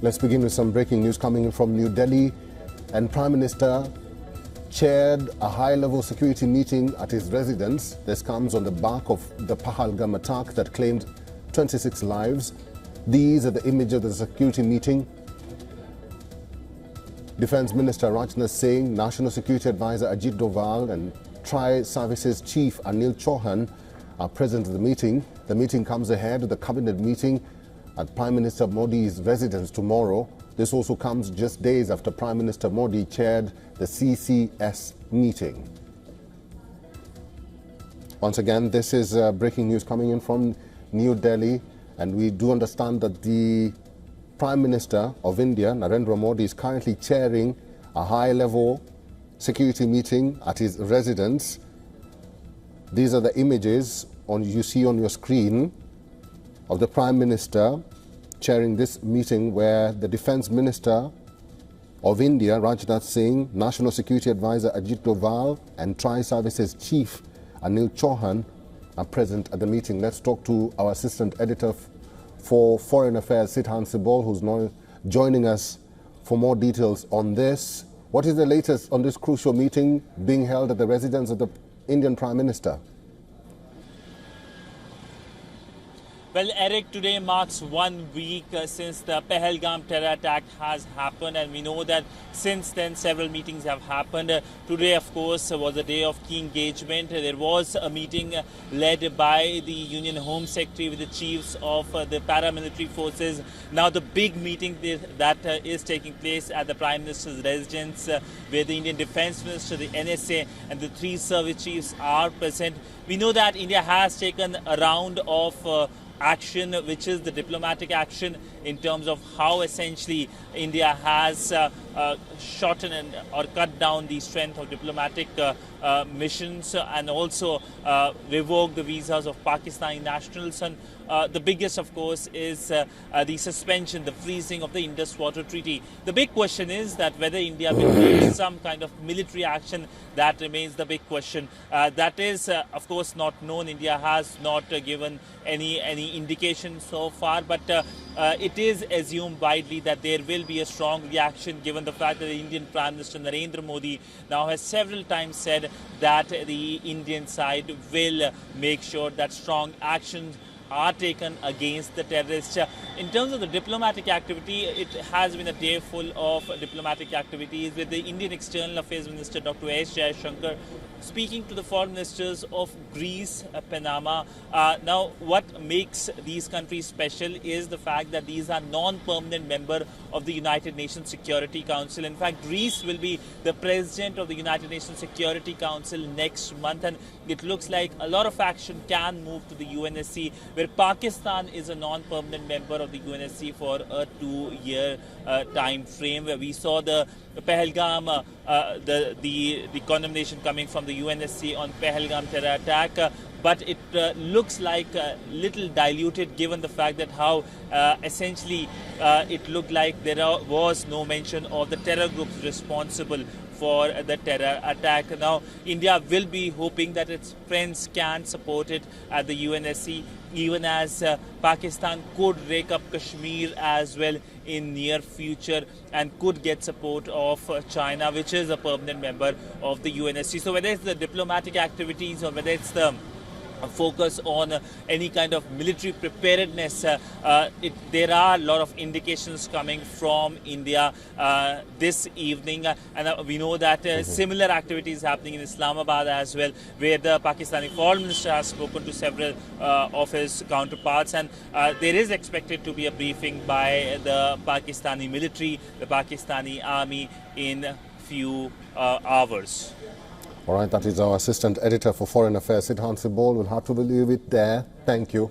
Let's begin with some breaking news coming in from New Delhi. And Prime Minister chaired a high-level security meeting at his residence. This comes on the back of the Pahalgam attack that claimed 26 lives. These are the images of the security meeting. Defense Minister Rajnath Singh, National Security Advisor Ajit Doval and Tri-Services Chief Anil Chauhan are present at the meeting. The meeting comes ahead of the cabinet meeting at Prime Minister Modi's residence tomorrow. This also comes just days after Prime Minister Modi chaired the CCS meeting. Once again, this is breaking news coming in from New Delhi, and we do understand that the Prime Minister of India, Narendra Modi, is currently chairing a high-level security meeting at his residence. These are the images you see on your screen of the Prime Minister chairing this meeting, where the Defense Minister of India, Rajnath Singh, National Security Advisor Ajit Doval and Tri-Services Chief Anil Chauhan are present at the meeting. Let's talk to our Assistant Editor for Foreign Affairs, Sidhan Sibol, who's now joining us for more details on this. What is the latest on this crucial meeting being held at the residence of the Indian Prime Minister? Well, Eric, today marks 1 week since the Pahalgam terror attack has happened, and we know that since then several meetings have happened. Today, of course, was a day of key engagement. There was a meeting led by the Union Home Secretary with the chiefs of the paramilitary forces. Now, the big meeting that is taking place at the Prime Minister's residence, where the Indian Defense Minister, the NSA, and the 3 service chiefs are present. We know that India has taken a round of action, which is the diplomatic action, in terms of how essentially India has shortened or cut down the strength of diplomatic missions and also revoked the visas of Pakistani nationals. And the biggest, of course, is the suspension, the freezing of the Indus Water Treaty. The big question is that whether India will take some kind of military action. That remains the big question. That is, of course, not known. India has not given any indication so far, but it is assumed widely that there will be a strong reaction, given the fact that the Indian Prime Minister Narendra Modi now has several times said that the Indian side will make sure that strong actions are taken against the terrorists. In terms of the diplomatic activity, it has been a day full of diplomatic activities, with the Indian External Affairs Minister Dr. S. Jaishankar speaking to the foreign ministers of Greece, Panama. Now, what makes these countries special is the fact that these are non-permanent members of the United Nations Security Council. In fact, Greece will be the president of the United Nations Security Council next month, and it looks like a lot of action can move to the UNSC, where Pakistan is a non-permanent member of the UNSC for a 2-year time frame, where we saw the Pahalgam, the condemnation coming from the UNSC on Pahalgam terror attack. But it looks like a little diluted, given the fact that how essentially it looked like there was no mention of the terror groups responsible for the terror attack. Now, India will be hoping that its friends can support it at the UNSC, even as Pakistan could rake up Kashmir as well in near future and could get support of China, which is a permanent member of the UNSC. So whether it's the diplomatic activities or whether it's the focus on any kind of military preparedness, there are a lot of indications coming from India this evening, and we know that similar activities happening in Islamabad as well, where the Pakistani foreign minister has spoken to several of his counterparts, and there is expected to be a briefing by the Pakistani military, the Pakistani army, in few hours. All right, that is our Assistant Editor for Foreign Affairs, Sidhan Sibol. We'll have to leave it there. Thank you.